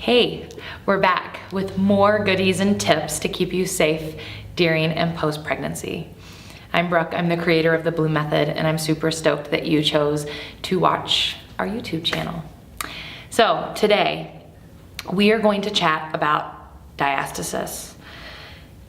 Hey, we're back with more goodies and tips to keep you safe during and post-pregnancy. I'm Brooke, I'm the creator of the Bloom Method, and I'm super stoked that you chose to watch our YouTube channel. So today, we are going to chat about diastasis.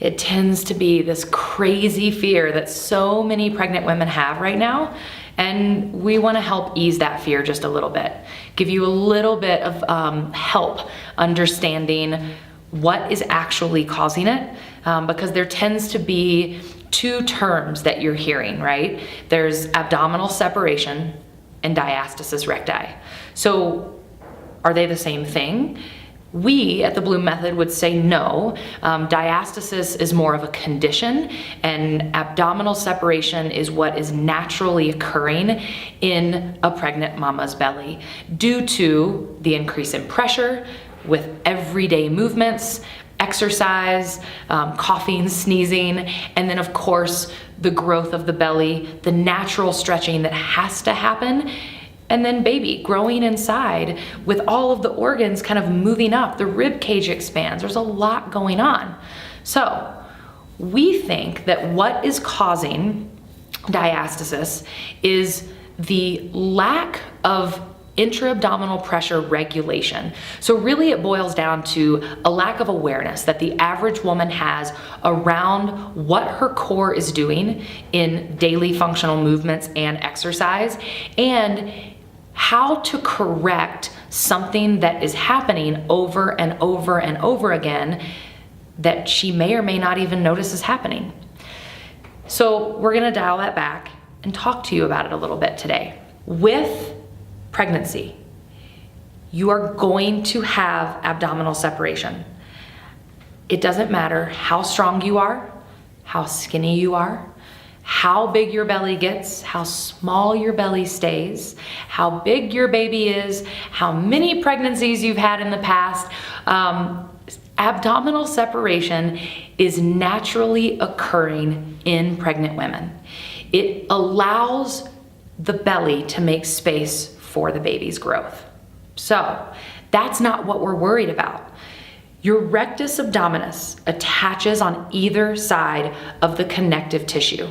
It tends to be this crazy fear that so many pregnant women have right now, and we want to help ease that fear just a little bit, give you a little bit of help understanding what is actually causing it, because there tends to be two terms that you're hearing, right? There's abdominal separation and diastasis recti. So are they the same thing? We at the Bloom Method would say no. Diastasis is more of a condition, and abdominal separation is what is naturally occurring in a pregnant mama's belly due to the increase in pressure with everyday movements, exercise, coughing, sneezing, and then of course the growth of the belly, the natural stretching that has to happen, and then baby growing inside with all of the organs kind of moving up, the rib cage expands, there's a lot going on. So we think that what is causing diastasis is the lack of intra-abdominal pressure regulation. So really it boils down to a lack of awareness that the average woman has around what her core is doing in daily functional movements and exercise, and how to correct something that is happening over and over and over again that she may or may not even notice is happening. So we're gonna dial that back and talk to you about it a little bit today. With pregnancy, you are going to have abdominal separation. It doesn't matter how strong you are, how skinny you are, how big your belly gets, how small your belly stays, how big your baby is, how many pregnancies you've had in the past. Abdominal separation is naturally occurring in pregnant women. It allows the belly to make space for the baby's growth. So that's not what we're worried about. Your rectus abdominis attaches on either side of the connective tissue.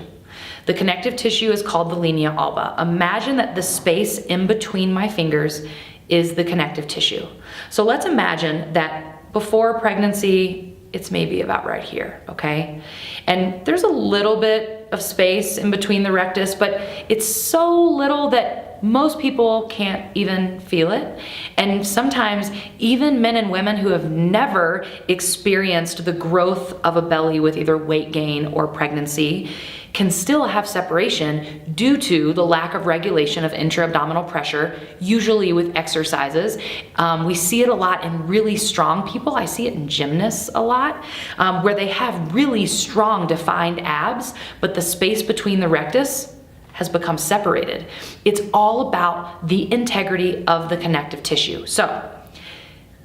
The connective tissue is called the linea alba. Imagine that the space in between my fingers is the connective tissue. So let's imagine that before pregnancy, it's maybe about right here, okay? And there's a little bit of space in between the rectus, but it's so little that most people can't even feel it. And sometimes even men and women who have never experienced the growth of a belly with either weight gain or pregnancy can still have separation due to the lack of regulation of intra-abdominal pressure, usually with exercises. We see it a lot in really strong people. I see it in gymnasts a lot, where they have really strong defined abs, but the space between the rectus has become separated. It's all about the integrity of the connective tissue. So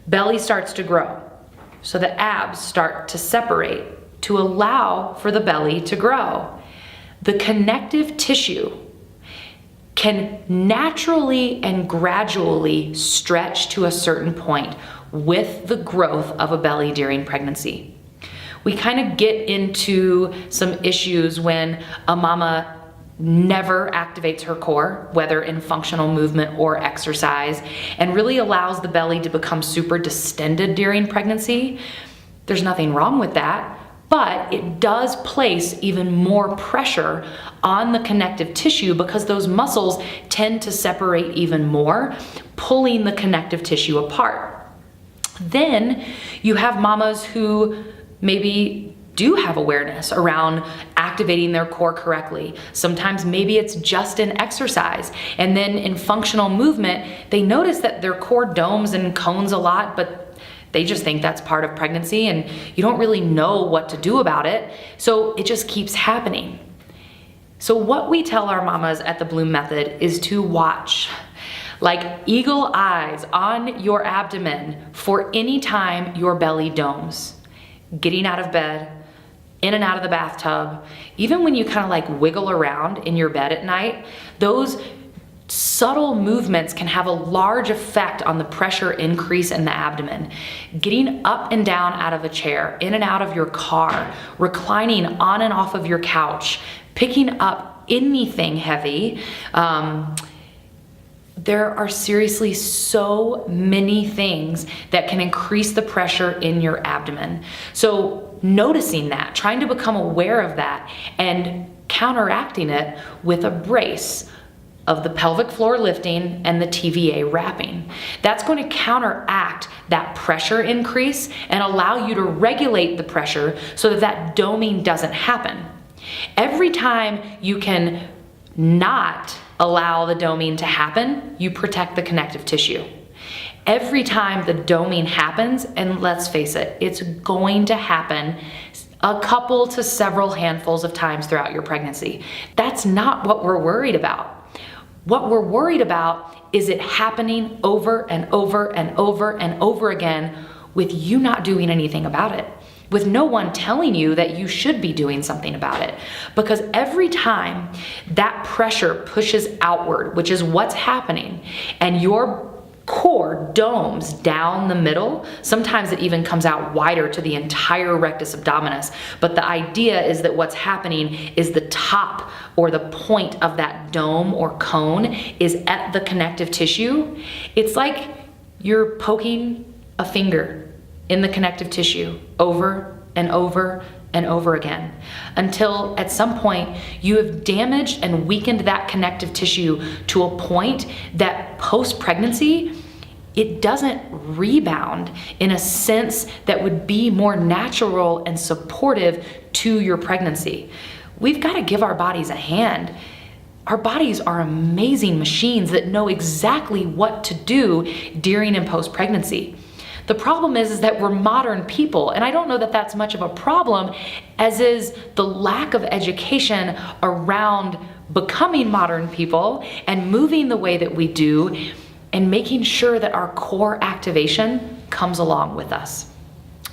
belly starts to grow, so the abs start to separate to allow for the belly to grow. The connective tissue can naturally and gradually stretch to a certain point with the growth of a belly during pregnancy. We kind of get into some issues when a mama never activates her core, whether in functional movement or exercise, and really allows the belly to become super distended during pregnancy. There's nothing wrong with that, but it does place even more pressure on the connective tissue because those muscles tend to separate even more, pulling the connective tissue apart. Then you have mamas who maybe do have awareness around activating their core correctly. Sometimes maybe it's just in exercise, and then in functional movement, they notice that their core domes and cones a lot, but they just think that's part of pregnancy and you don't really know what to do about it. So it just keeps happening. So what we tell our mamas at the Bloom Method is to watch like eagle eyes on your abdomen for any time your belly domes. Getting out of bed, in and out of the bathtub, even when you kind of like wiggle around in your bed at night, those subtle movements can have a large effect on the pressure increase in the abdomen. Getting up and down out of a chair, in and out of your car, reclining on and off of your couch, picking up anything heavy. There are seriously so many things that can increase the pressure in your abdomen. So noticing that, trying to become aware of that, and counteracting it with a brace of the pelvic floor lifting and the TVA wrapping. That's going to counteract that pressure increase and allow you to regulate the pressure so that that doming doesn't happen. Every time you can not allow the doming to happen, you protect the connective tissue. Every time the doming happens, and let's face it, it's going to happen a couple to several handfuls of times throughout your pregnancy. That's not what we're worried about. What we're worried about is it happening over and over and over and over again with you not doing anything about it, with no one telling you that you should be doing something about it. Because every time that pressure pushes outward, which is what's happening, and your core domes down the middle, sometimes it even comes out wider to the entire rectus abdominis. But the idea is that what's happening is the top or the point of that dome or cone is at the connective tissue. It's like you're poking a finger in the connective tissue over and over and over again, until at some point you have damaged and weakened that connective tissue to a point that post-pregnancy, it doesn't rebound in a sense that would be more natural and supportive to your pregnancy. We've got to give our bodies a hand. Our bodies are amazing machines that know exactly what to do during and post-pregnancy. The problem is that we're modern people, and I don't know that that's much of a problem, as is the lack of education around becoming modern people and moving the way that we do, and making sure that our core activation comes along with us.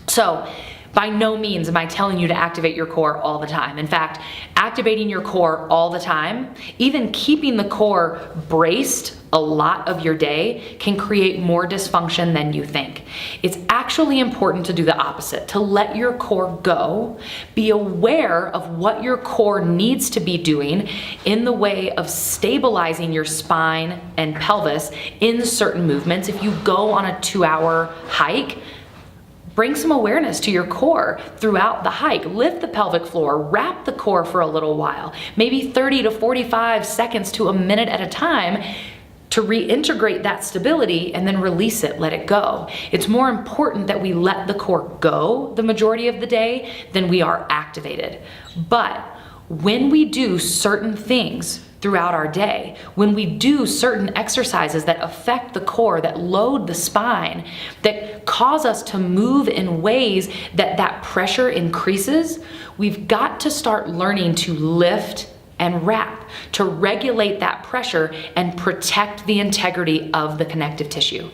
So, by no means am I telling you to activate your core all the time. In fact, activating your core all the time, even keeping the core braced a lot of your day, can create more dysfunction than you think. It's actually important to do the opposite, to let your core go, be aware of what your core needs to be doing in the way of stabilizing your spine and pelvis in certain movements. If you go on a 2-hour hike, bring some awareness to your core throughout the hike. Lift the pelvic floor, wrap the core for a little while, maybe 30 to 45 seconds to a minute at a time, to reintegrate that stability and then release it, let it go. It's more important that we let the core go the majority of the day than we are activated. But when we do certain things throughout our day, when we do certain exercises that affect the core, that load the spine, that cause us to move in ways that that pressure increases, we've got to start learning to lift and wrap, to regulate that pressure and protect the integrity of the connective tissue.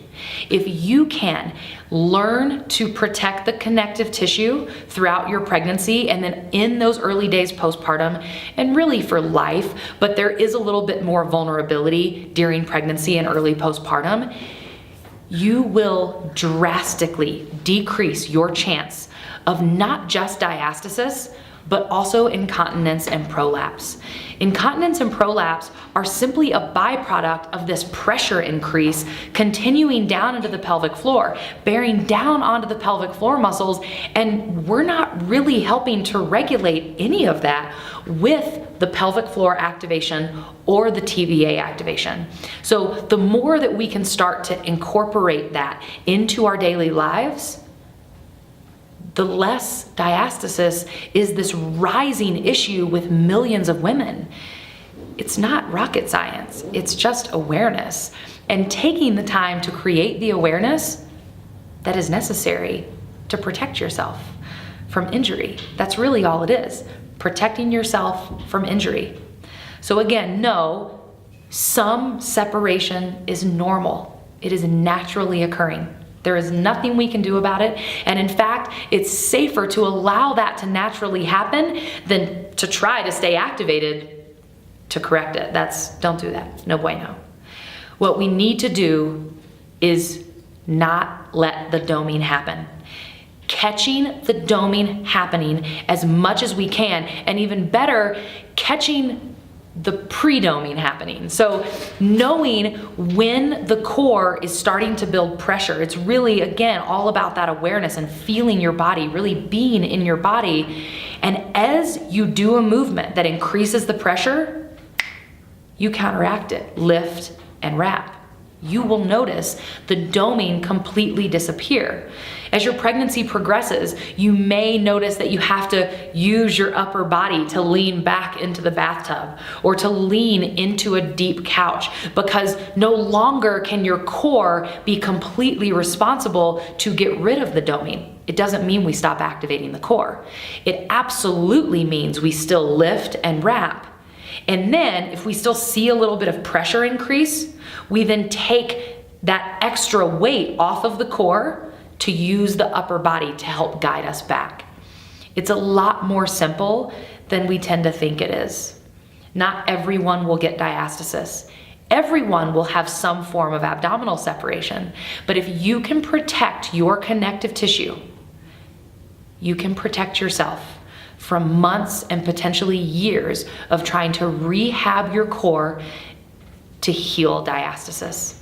If you can learn to protect the connective tissue throughout your pregnancy and then in those early days postpartum, and really for life, but there is a little bit more vulnerability during pregnancy and early postpartum, you will drastically decrease your chance of not just diastasis, but also incontinence and prolapse. Incontinence and prolapse are simply a byproduct of this pressure increase continuing down into the pelvic floor, bearing down onto the pelvic floor muscles, and we're not really helping to regulate any of that with the pelvic floor activation or the TVA activation. So the more that we can start to incorporate that into our daily lives, the less diastasis is this rising issue with millions of women. It's not rocket science, it's just awareness. And taking the time to create the awareness that is necessary to protect yourself from injury. That's really all it is, protecting yourself from injury. So again, no, some separation is normal. It is naturally occurring. There is nothing we can do about it. And in fact, it's safer to allow that to naturally happen than to try to stay activated to correct it. Don't do that. No bueno. What we need to do is not let the doming happen. Catching the doming happening as much as we can, and even better, catching the pre-doming happening. So knowing when the core is starting to build pressure. It's really, again, all about that awareness and feeling your body, really being in your body. And as you do a movement that increases the pressure, you counteract it, lift and wrap. You will notice the doming completely disappear. As your pregnancy progresses, you may notice that you have to use your upper body to lean back into the bathtub or to lean into a deep couch, because no longer can your core be completely responsible to get rid of the doming. It doesn't mean we stop activating the core. It absolutely means we still lift and wrap. And then if we still see a little bit of pressure increase, we then take that extra weight off of the core to use the upper body to help guide us back. It's a lot more simple than we tend to think it is. Not everyone will get diastasis. Everyone will have some form of abdominal separation. But if you can protect your connective tissue, you can protect yourself from months and potentially years of trying to rehab your core to heal diastasis.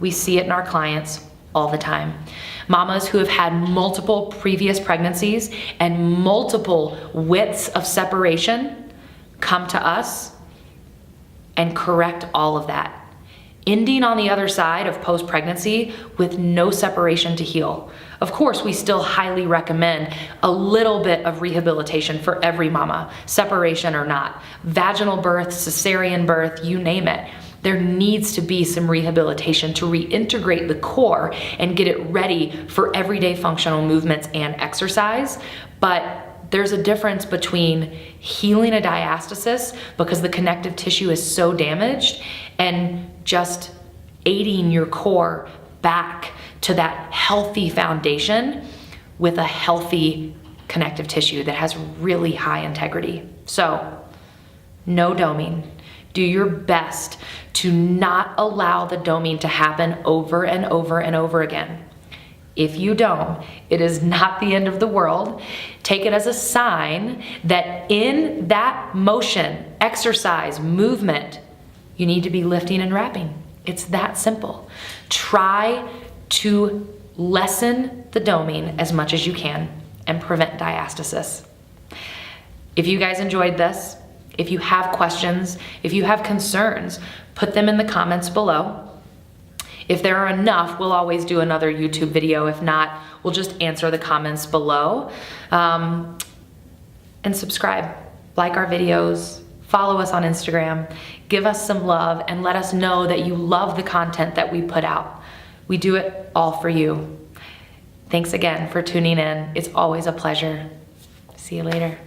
We see it in our clients all the time. Mamas who have had multiple previous pregnancies and multiple widths of separation come to us and correct all of that, ending on the other side of post-pregnancy with no separation to heal. Of course, we still highly recommend a little bit of rehabilitation for every mama, separation or not. Vaginal birth, cesarean birth, you name it. There needs to be some rehabilitation to reintegrate the core and get it ready for everyday functional movements and exercise. But there's a difference between healing a diastasis because the connective tissue is so damaged and just aiding your core back to that healthy foundation with a healthy connective tissue that has really high integrity. So, no doming. Do your best to not allow the doming to happen over and over and over again. If you dome, it is not the end of the world. Take it as a sign that in that motion, exercise, movement, you need to be lifting and wrapping. It's that simple. Try to lessen the doming as much as you can and prevent diastasis. If you guys enjoyed this, if you have questions, if you have concerns, put them in the comments below. If there are enough, we'll always do another YouTube video. If not, we'll just answer the comments below. And subscribe, like our videos, follow us on Instagram, give us some love, and let us know that you love the content that we put out. We do it all for you. Thanks again for tuning in. It's always a pleasure. See you later.